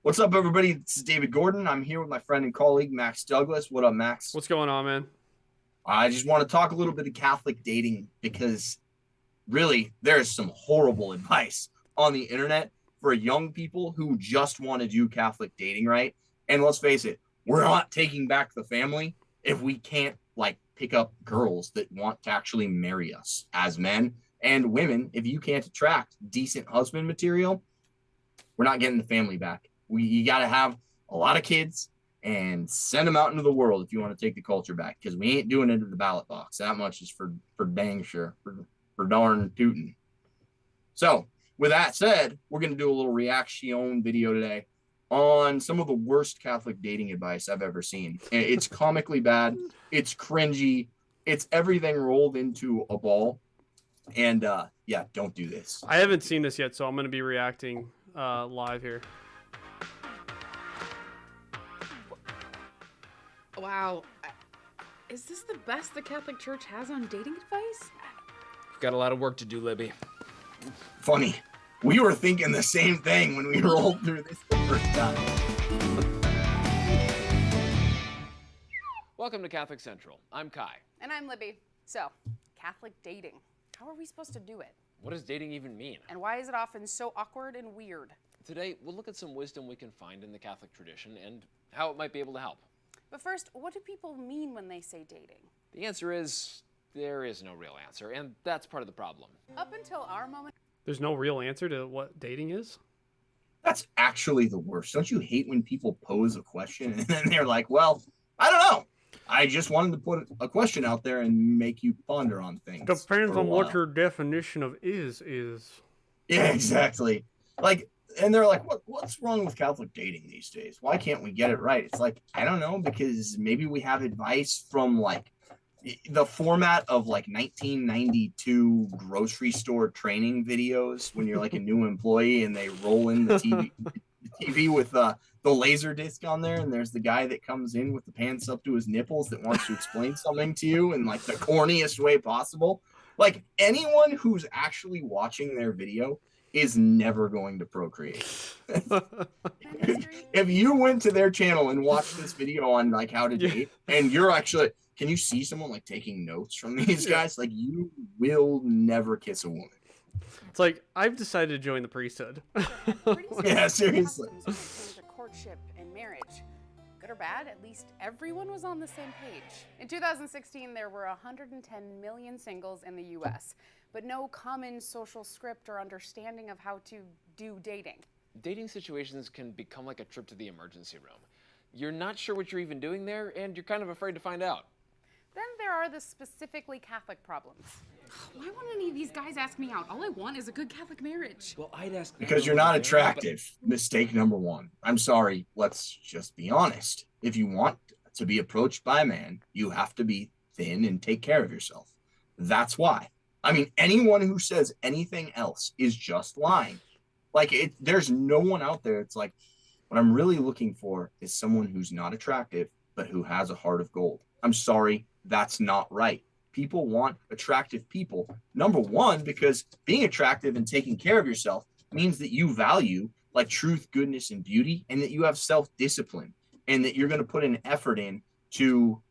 What's up, everybody? This is David Gordon. I'm here with my friend and colleague, Max Douglas. What up, Max? What's going on, man? I just want to talk a little bit of Catholic dating because really, there is some horrible advice on the internet for young people who just want to do Catholic dating right. And let's face it, we're not taking back the family if we can't pick up girls that want to actually marry us as men and women. If you can't attract decent husband material, we're not getting the family back. You got to have a lot of kids and send them out into the world if you want to take the culture back, because we ain't doing it at the ballot box. That much is for dang sure, for darn tootin'. So with that said, we're going to do a little reaction video today on some of the worst Catholic dating advice I've ever seen. It's comically bad. It's cringy. It's everything rolled into a ball. And yeah, don't do this. I haven't seen this yet, so I'm going to be reacting live here. Wow. Is this the best the Catholic Church has on dating advice? We've got a lot of work to do, Libby. Funny. We were thinking the same thing when we rolled through this the first time. Welcome to Catholic Central. I'm Kai. And I'm Libby. So, Catholic dating. How are we supposed to do it? What does dating even mean? And why is it often so awkward and weird? Today, we'll look at some wisdom we can find in the Catholic tradition and how it might be able to help. But first, what do people mean when they say dating? The answer is, there is no real answer, and that's part of the problem. Up until our moment... There's no real answer to what dating is? That's actually the worst. Don't you hate when people pose a question and then they're like, well, I don't know. I just wanted to put a question out there and make you ponder on things. Depends on what your definition of is. Yeah, exactly. And they're like, what's wrong with Catholic dating these days? Why can't we get it right? It's like, I don't know, because maybe we have advice from the format of 1992 grocery store training videos when you're a new employee and they roll in the TV with the laser disc on there, and there's the guy that comes in with the pants up to his nipples that wants to explain something to you in the corniest way possible. Anyone who's actually watching their video is never going to procreate. If you went to their channel and watched this video on how to date, and you're actually, can you see someone taking notes from these guys? You will never kiss a woman. It's like, I've decided to join the priesthood. Yeah, seriously. Courtship and marriage. Good or bad, at least everyone was on the same page. In 2016, there were 110 million singles in the US, but no common social script or understanding of how to do dating. Dating situations can become like a trip to the emergency room. You're not sure what you're even doing there, and you're kind of afraid to find out. Then there are the specifically Catholic problems. Why won't any of these guys ask me out? All I want is a good Catholic marriage. Well, I'd ask... Because you're not attractive. Mistake number one. I'm sorry, let's just be honest. If you want to be approached by a man, you have to be thin and take care of yourself. That's why. I mean, anyone who says anything else is just lying. There's no one out there. It's what I'm really looking for is someone who's not attractive, but who has a heart of gold. I'm sorry, that's not right. People want attractive people. Number one, because being attractive and taking care of yourself means that you value truth, goodness, and beauty, and that you have self-discipline, and that you're going to put an effort in to,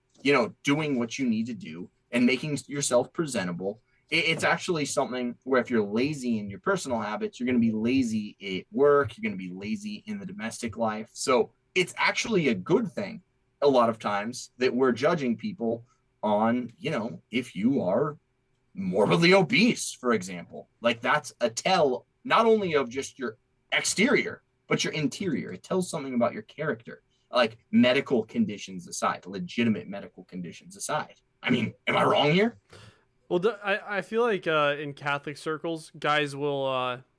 doing what you need to do and making yourself presentable. It's actually something where if you're lazy in your personal habits, you're going to be lazy at work. You're going to be lazy in the domestic life. So it's actually a good thing a lot of times that we're judging people on, if you are morbidly obese, for example. That's a tell not only of just your exterior, but your interior. It tells something about your character, medical conditions aside, legitimate medical conditions aside. I mean, am I wrong here? Well, I feel like in Catholic circles, guys will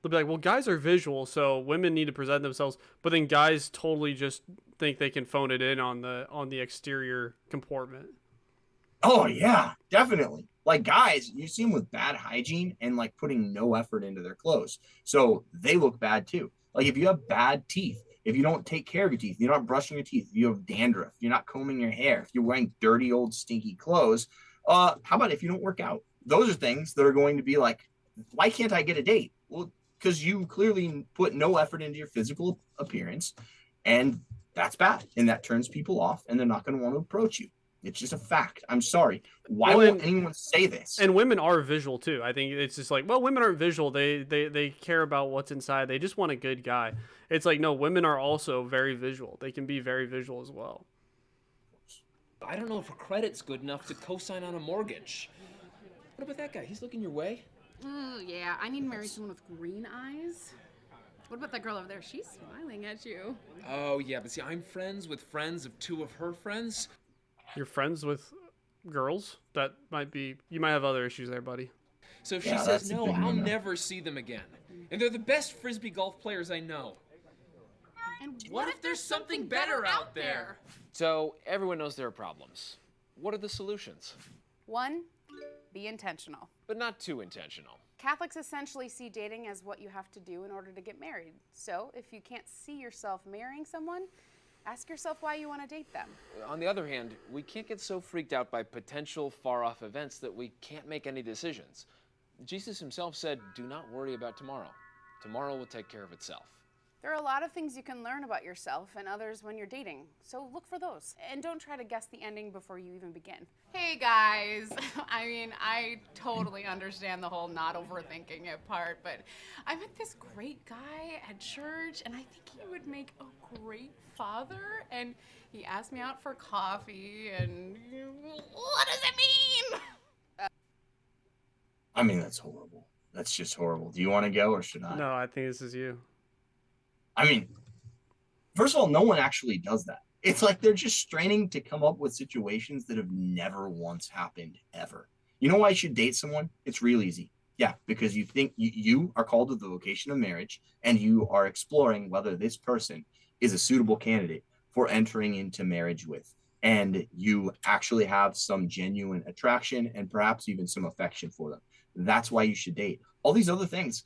they'll be like, well, guys are visual, so women need to present themselves. But then guys totally just think they can phone it in on the exterior comportment. Oh yeah, definitely. Guys, you see them with bad hygiene and putting no effort into their clothes, so they look bad too. If you have bad teeth, if you don't take care of your teeth, you're not brushing your teeth, if you have dandruff, you're not combing your hair, if you're wearing dirty old stinky clothes. How about if you don't work out? Those are things that are going to be why can't I get a date? Well, because you clearly put no effort into your physical appearance, and that's bad, and that turns people off, and they're not going to want to approach you. It's just a fact. I'm sorry. Why won't anyone say this? And women are visual too. I think it's just like, well, women aren't visual. They care about what's inside. They just want a good guy. It's like, no, women are also very visual. They can be very visual as well. I don't know if her credit's good enough to co-sign on a mortgage. What about that guy? He's looking your way. Oh, yeah. I need to marry someone with green eyes. What about that girl over there? She's smiling at you. Oh, yeah, but see, I'm friends with friends of two of her friends. You're friends with girls? That might be... You might have other issues there, buddy. So if she says no, I'll never see them again. And they're the best Frisbee golf players I know. And What if there's something better out there? So everyone knows there are problems. What are the solutions? 1, be intentional. But not too intentional. Catholics essentially see dating as what you have to do in order to get married. So if you can't see yourself marrying someone, ask yourself why you want to date them. On the other hand, we can't get so freaked out by potential far-off events that we can't make any decisions. Jesus himself said, "Do not worry about tomorrow. Tomorrow will take care of itself." There are a lot of things you can learn about yourself and others when you're dating, so look for those. And don't try to guess the ending before you even begin. Hey guys, I mean, I totally understand the whole not overthinking it part, but I met this great guy at church, and I think he would make a great father, and he asked me out for coffee, and what does it mean? I mean, that's horrible. That's just horrible. Do you want to go or should I? No, I think this is you. I mean, first of all, no one actually does that. It's like they're just straining to come up with situations that have never once happened ever. You know why you should date someone? It's real easy. Yeah, because you think you are called to the vocation of marriage, and you are exploring whether this person is a suitable candidate for entering into marriage with. And you actually have some genuine attraction and perhaps even some affection for them. That's why you should date. All these other things,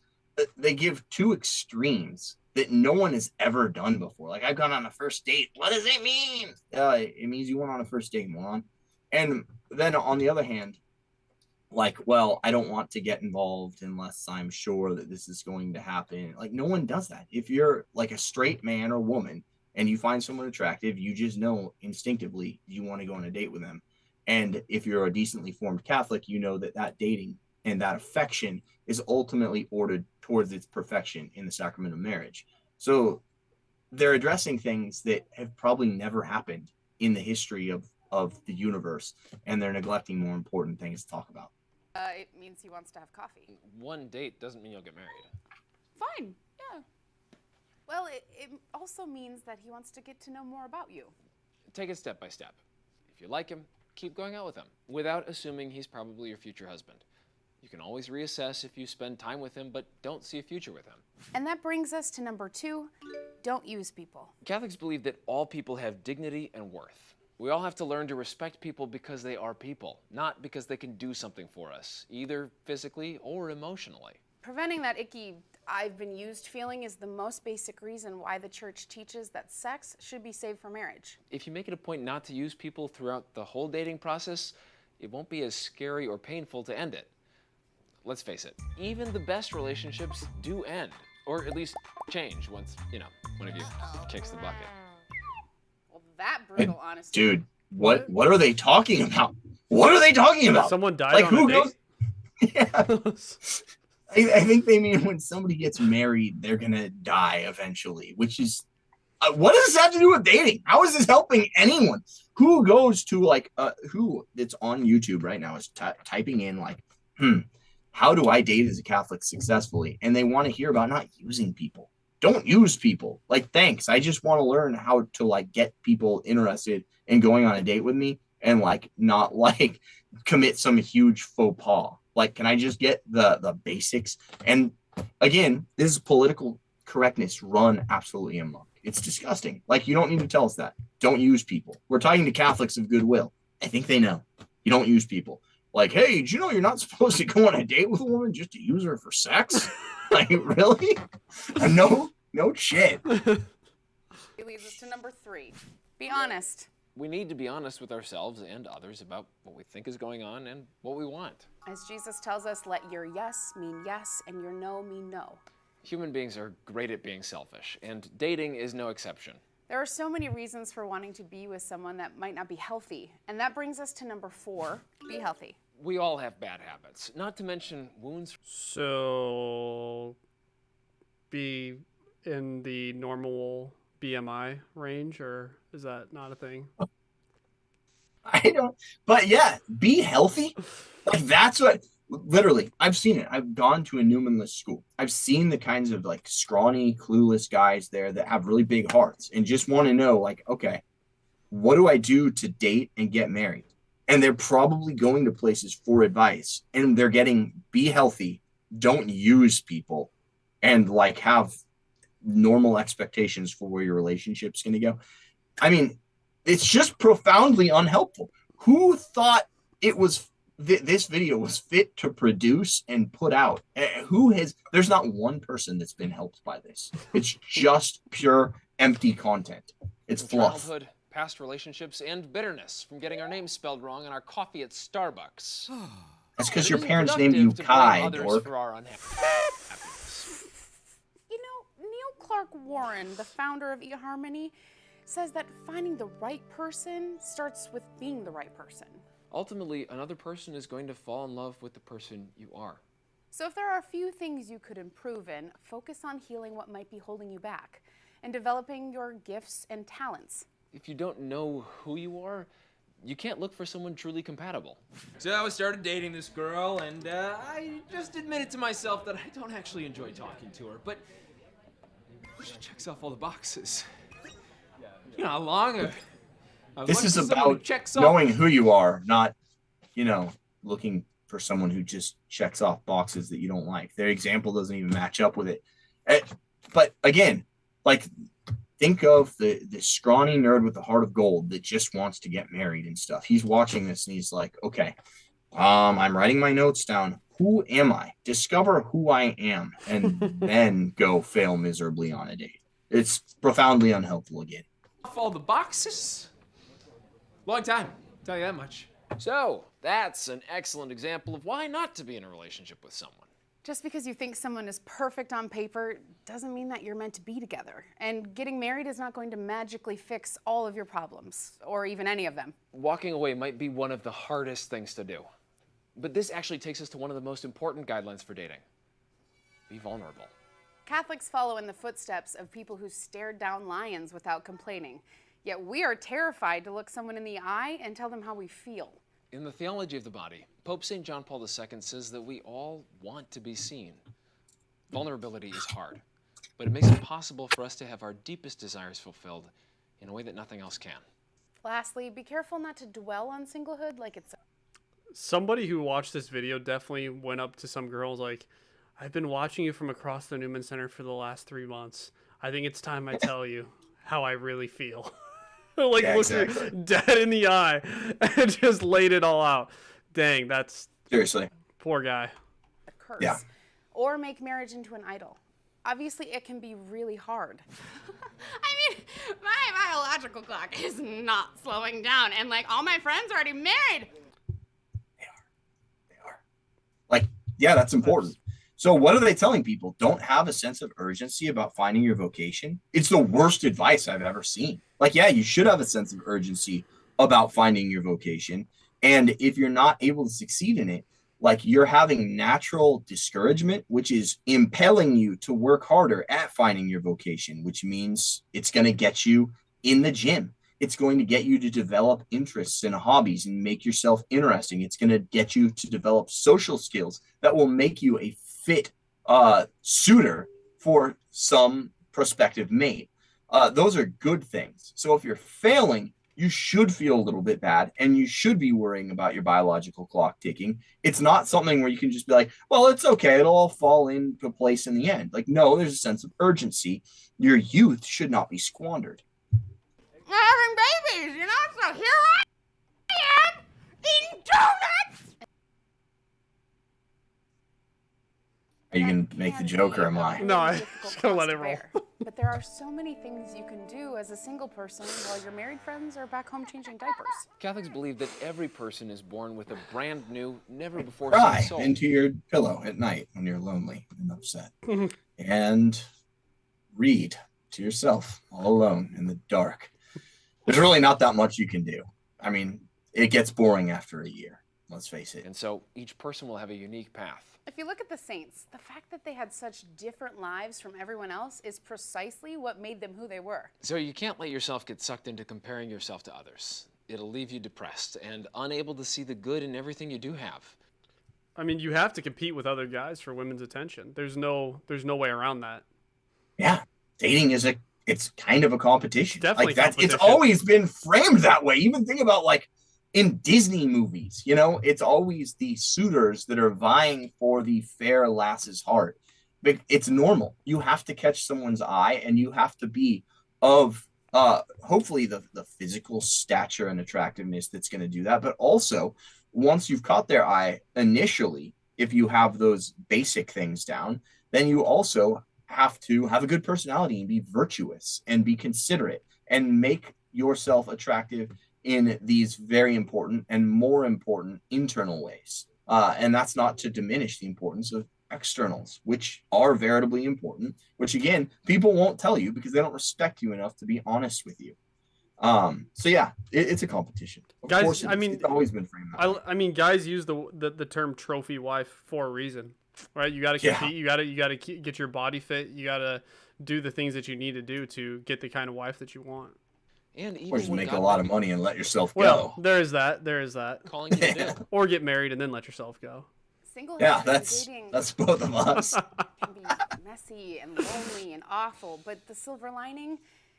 they give two extremes that no one has ever done before. Like, I've gone on a first date. What does it mean? It means you went on a first date, moron. And then on the other hand, like, well, I don't want to get involved unless I'm sure that this is going to happen. Like, no one does that. If you're like a straight man or woman and you find someone attractive, you just know instinctively you want to go on a date with them. And if you're a decently formed Catholic, you know that that dating and that affection is ultimately ordered towards its perfection in the sacrament of marriage. So they're addressing things that have probably never happened in the history of the universe, and they're neglecting more important things to talk about. It means he wants to have coffee. One date doesn't mean you'll get married. Fine, yeah. Well, it also means that he wants to get to know more about you. Take it step by step. If you like him, keep going out with him, without assuming he's probably your future husband. You can always reassess if you spend time with him, but don't see a future with him. And that brings us to number 2, don't use people. Catholics believe that all people have dignity and worth. We all have to learn to respect people because they are people, not because they can do something for us, either physically or emotionally. Preventing that icky "I've been used" feeling is the most basic reason why the church teaches that sex should be saved for marriage. If you make it a point not to use people throughout the whole dating process, it won't be as scary or painful to end it. Let's face it, even the best relationships do end, or at least change once, one of you kicks the bucket. Well, that brutal honesty. Dude, what are they talking about? What are they talking about? Someone died Like, on who a goes? date? Yeah. I think they mean when somebody gets married, they're gonna die eventually, which is what does this have to do with dating? How is this helping anyone? Who goes to who that's on YouTube right now is typing in how do I date as a Catholic successfully? And they want to hear about not using people. Don't use people. Like, thanks. I just want to learn how to get people interested in going on a date with me and not commit some huge faux pas. Like, can I just get the basics? And again, this is political correctness run absolutely amok. It's disgusting. Like, you don't need to tell us that. Don't use people. We're talking to Catholics of goodwill. I think they know. You don't use people. Like, hey, did you know you're not supposed to go on a date with a woman just to use her for sex? Like, really? No shit. It leads us to number 3. Be honest. We need to be honest with ourselves and others about what we think is going on and what we want. As Jesus tells us, let your yes mean yes and your no mean no. Human beings are great at being selfish, and dating is no exception. There are so many reasons for wanting to be with someone that might not be healthy. And that brings us to number 4, be healthy. We all have bad habits, not to mention wounds. So, be in the normal BMI range, or is that not a thing? I don't, but yeah, be healthy. Like that's what, literally, I've seen it. I've gone to a Newmanless school. I've seen the kinds of like scrawny, clueless guys there that have really big hearts and just want to know, like, okay, what do I do to date and get married? And they're probably going to places for advice, and they're getting be healthy, don't use people, and like have normal expectations for where your relationship's going to go. I mean, it's just profoundly unhelpful. Who thought it was this video was fit to produce and put out? There's not one person that's been helped by this. It's just pure empty content. It's fluff. Childhood, past relationships, and bitterness from getting our names spelled wrong on our coffee at Starbucks. That's because It your isn't parents named you productive to blame Kai, others dork. for our unhappiness. You know, Neil Clark Warren, the founder of eHarmony, says that finding the right person starts with being the right person. Ultimately, another person is going to fall in love with the person you are. So if there are a few things you could improve in, focus on healing what might be holding you back and developing your gifts and talents. If you don't know who you are, you can't look for someone truly compatible. So I started dating this girl, and I just admitted to myself that I don't actually enjoy talking to her, but she checks off all the boxes. You know how long? This is about knowing who you are, not, looking for someone who just checks off boxes that you don't like. Their example doesn't even match up with it. But again, like, think of the scrawny nerd with the heart of gold that just wants to get married and stuff. He's watching this and he's like, okay, I'm writing my notes down. Who am I? Discover who I am, and then go fail miserably on a date. It's profoundly unhelpful again. Off all the boxes? Long time, tell you that much. So, that's an excellent example of why not to be in a relationship with someone. Just because you think someone is perfect on paper doesn't mean that you're meant to be together. And getting married is not going to magically fix all of your problems, or even any of them. Walking away might be one of the hardest things to do. But this actually takes us to one of the most important guidelines for dating. Be vulnerable. Catholics follow in the footsteps of people who stared down lions without complaining. Yet we are terrified to look someone in the eye and tell them how we feel. In the theology of the body, Pope St. John Paul II says that we all want to be seen. Vulnerability is hard, but it makes it possible for us to have our deepest desires fulfilled in a way that nothing else can. Lastly, be careful not to dwell on singlehood like it's... Somebody who watched this video definitely went up to some girls like, I've been watching you from across the Newman Center for the last 3 months. I think it's time I tell you how I really feel. Like, yeah, looked exactly. dead in the eye and just laid it all out. Dang, that's... Seriously. Poor guy. a curse. Yeah. Or make marriage into an idol. Obviously, it can be really hard. I mean, my biological clock is not slowing down, and like all my friends are already married. They are. Like, yeah, that's important. So what are they telling people? Don't have a sense of urgency about finding your vocation? It's the worst advice I've ever seen. Like, yeah, you should have a sense of urgency about finding your vocation. And if you're not able to succeed in it, like, you're having natural discouragement, which is impelling you to work harder at finding your vocation, which means it's going to get you in the gym. It's going to get you to develop interests and hobbies and make yourself interesting. It's going to get you to develop social skills that will make you a fit suitor for some prospective mate. Those are good things. So if you're failing, you should feel a little bit bad, and you should be worrying about your biological clock ticking. It's not something where you can just be like, well, it's okay, it'll all fall into place in the end. Like, no, there's a sense of urgency. Your youth should not be squandered. We're having babies, so here I am eating donuts. Are you going to make the joke, or am I? No, I'm just gonna let it roll. But there are so many things you can do as a single person while your married friends are back home changing diapers. Catholics believe that every person is born with a brand new, never before Cry seen soul. into your pillow at night when you're lonely and upset. and read to yourself all alone in the dark. There's really not that much you can do. I mean, it gets boring after a year, let's face it. And so each person will have a unique path. If you look at the saints, the fact that they had such different lives from everyone else is precisely what made them who they were. So you can't let yourself get sucked into comparing yourself to others. It'll leave you depressed and unable to see the good in everything you do have. I mean, you have to compete with other guys for women's attention. There's no way around that. Yeah, dating is it's kind of a competition. Definitely like that's competition. It's always been framed that way. Even think about like in Disney movies, you know, it's always the suitors that are vying for the fair lass's heart. But it's normal. You have to catch someone's eye, and you have to be of hopefully the physical stature and attractiveness that's going to do that. But also, once you've caught their eye initially, if you have those basic things down, then you also have to have a good personality and be virtuous and be considerate and make yourself attractive in these very important and more important internal ways. And that's not to diminish the importance of externals, which are veritably important, which again, people won't tell you because they don't respect you enough to be honest with you. So yeah, it's a competition. Of Guys, course I mean, it's always been framed that way. I mean, guys use the term trophy wife for a reason, right? You got to compete. Yeah. You got to get your body fit. You got to do the things that you need to do to get the kind of wife that you want. And even Or just when make God a lot of might be money and let yourself Well, go. there is that. calling you to do. Or get married and then let yourself go. Singlehood Yeah, and that's dating both of us. can be messy and lonely and awful, but the silver lining,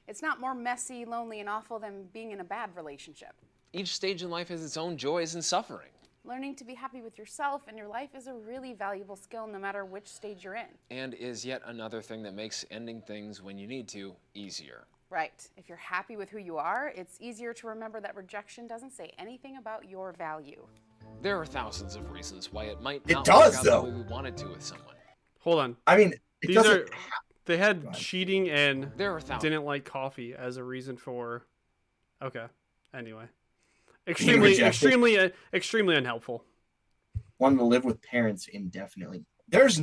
it's not more messy, lonely, and awful than being in a bad relationship. Each stage in life has its own joys and suffering. Learning to be happy with yourself and your life is a really valuable skill no matter which stage you're in. And is yet another thing that makes ending things when you need to easier. Right. If you're happy with who you are, it's easier to remember that rejection doesn't say anything about your value. There are thousands of reasons why it might It not does, work out though. the way we wanted to with someone. Hold on. I mean, it These doesn't. they had Go ahead. cheating and There are thousands. didn't like coffee as a reason for. Okay. Anyway, extremely unhelpful. Wanted to live with parents indefinitely. There's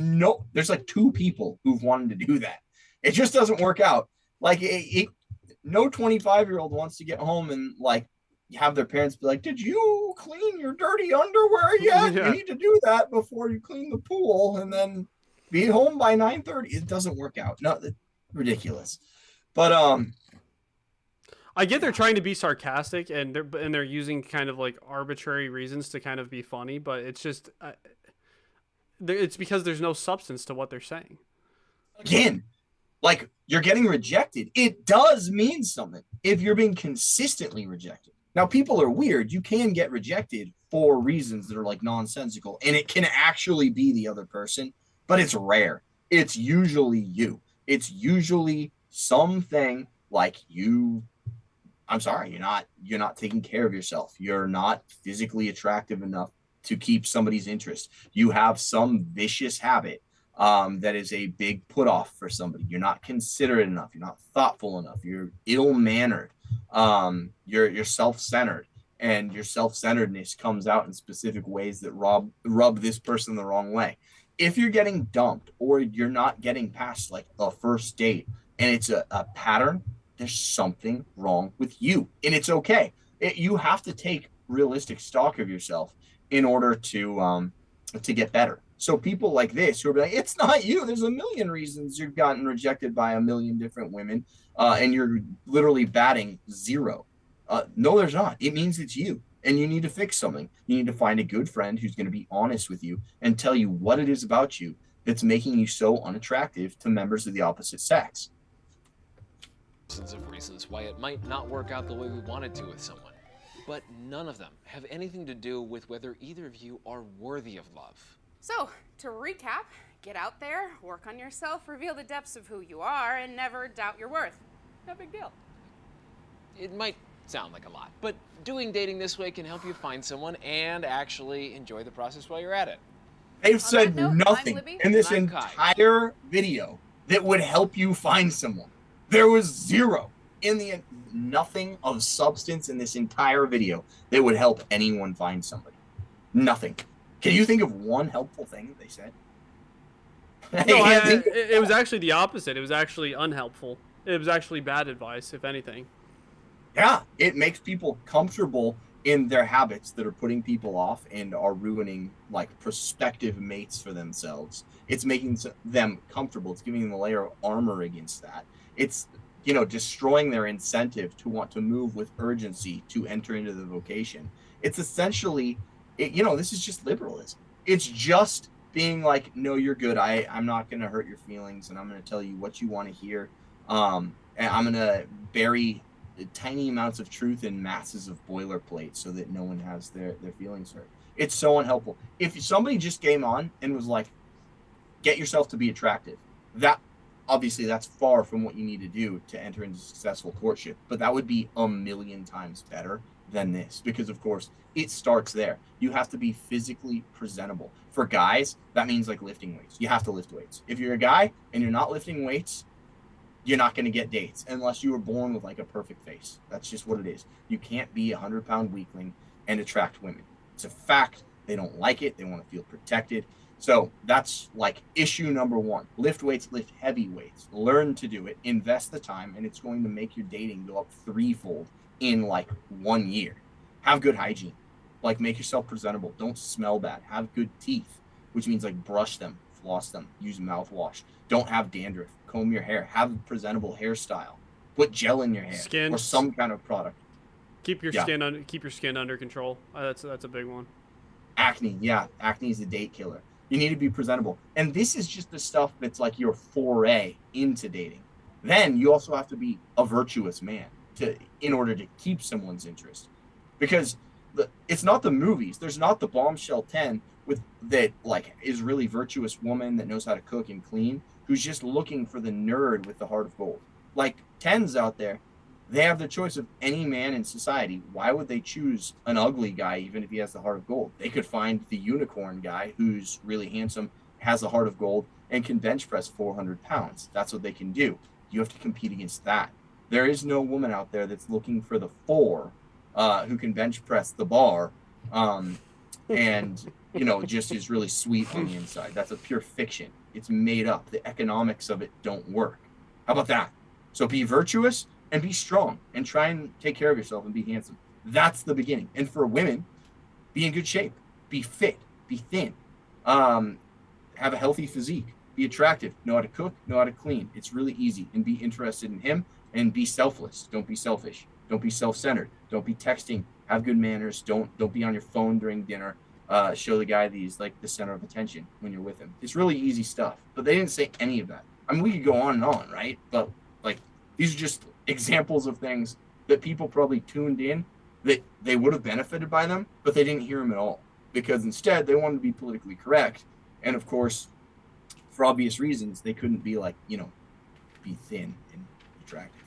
like two people who've wanted to do that. It just doesn't work out. Like no 25-year-old wants to get home and like have their parents be like, "Did you clean your dirty underwear yet? Yeah. You need to do that before you clean the pool, and then be home by 9:30." It doesn't work out. No, it's ridiculous. But I get they're trying to be sarcastic and they're using kind of like arbitrary reasons to kind of be funny, but it's just it's because there's no substance to what they're saying. again, like you're getting rejected. It does mean something if you're being consistently rejected. Now, people are weird. You can get rejected for reasons that are like nonsensical, and it can actually be the other person, but it's rare. It's usually you. It's usually something like I'm sorry, you're not taking care of yourself. You're not physically attractive enough to keep somebody's interest. You have some vicious habit that is a big put off for somebody. You're not considerate enough. You're not thoughtful enough. You're ill-mannered. You're self-centered, and your self-centeredness comes out in specific ways that rub this person the wrong way. If you're getting dumped or you're not getting past like a first date and it's a pattern, there's something wrong with you, and it's okay. You have to take realistic stock of yourself in order to get better. So people like this who are like, it's not you. There's a million reasons you've gotten rejected by a million different women, and you're literally batting zero. No, there's not. It means it's you, and you need to fix something. You need to find a good friend who's going to be honest with you and tell you what it is about you that's making you so unattractive to members of the opposite sex. Of reasons why it might not work out the way we wanted to with someone. But none of them have anything to do with whether either of you are worthy of love. So, to recap, get out there, work on yourself, reveal the depths of who you are, and never doubt your worth. No big deal. It might sound like a lot, but doing dating this way can help you find someone and actually enjoy the process while you're at it. They've said that note, I'm nothing Libby. in this And I'm Kai. entire video that would help you find someone. There was zero nothing of substance in this entire video that would help anyone find somebody. Nothing. Can you think of one helpful thing that they said? No, can't think it was actually the opposite. It was actually unhelpful. It was actually bad advice, if anything. Yeah, it makes people comfortable in their habits that are putting people off and are ruining like prospective mates for themselves. It's making them comfortable. It's giving them a layer of armor against that. It's, destroying their incentive to want to move with urgency to enter into the vocation. It's essentially, this is just liberalism. It's just being like, no, you're good. I'm not going to hurt your feelings, and I'm going to tell you what you want to hear. And I'm going to bury tiny amounts of truth in masses of boilerplate so that no one has their feelings hurt. It's so unhelpful. If somebody just came on and was like, get yourself to be attractive, that obviously that's far from what you need to do to enter into successful courtship, but that would be a million times better than this, because of course it starts there. You have to be physically presentable. For guys, that means like lifting weights. You have to lift weights. If you're a guy and you're not lifting weights, you're not going to get dates unless you were born with like a perfect face. That's just what it is. You can't be a 100-pound weakling and attract women. It's a fact. They don't like it. They want to feel protected. So that's like issue number one. Lift weights, lift heavy weights. Learn to do it. Invest the time, and it's going to make your dating go up threefold in like 1 year. Have good hygiene. Like, make yourself presentable. Don't smell bad. Have good teeth, which means like brush them, floss them, use mouthwash. Don't have dandruff. Comb your hair. Have a presentable hairstyle. Put gel in your hair or some kind of product. Keep your skin under control. That's a big one. Acne, yeah, acne is a date killer. You need to be presentable, and this is just the stuff that's like your foray into dating. Then you also have to be a virtuous man in order to keep someone's interest, because it's not the movies. There's not the bombshell 10 with that like is really virtuous woman that knows how to cook and clean, who's just looking for the nerd with the heart of gold. Like 10s out there, they have the choice of any man in society. Why would they choose an ugly guy even if he has the heart of gold? They could find the unicorn guy who's really handsome, has the heart of gold, and can bench press 400 pounds. That's what they can do. You have to compete against that. There is no woman out there that's looking for the 4 who can bench press the bar and just is really sweet on the inside. That's a pure fiction. It's made up. The economics of it don't work. How about that? So be virtuous and be strong and try and take care of yourself and be handsome. That's the beginning. And for women, be in good shape, be fit, be thin, have a healthy physique, be attractive, know how to cook, know how to clean. It's really easy. And be interested in him and be selfless. Don't be selfish. Don't be self-centered. Don't be texting. Have good manners. Don't be on your phone during dinner. Show the guy that he's like the center of attention when you're with him. It's really easy stuff. But they didn't say any of that. I mean, we could go on and on, right? But like these are just examples of things that people probably tuned in that they would have benefited by them, but they didn't hear them at all because instead they wanted to be politically correct. And of course, for obvious reasons, they couldn't be like, be thin and attractive.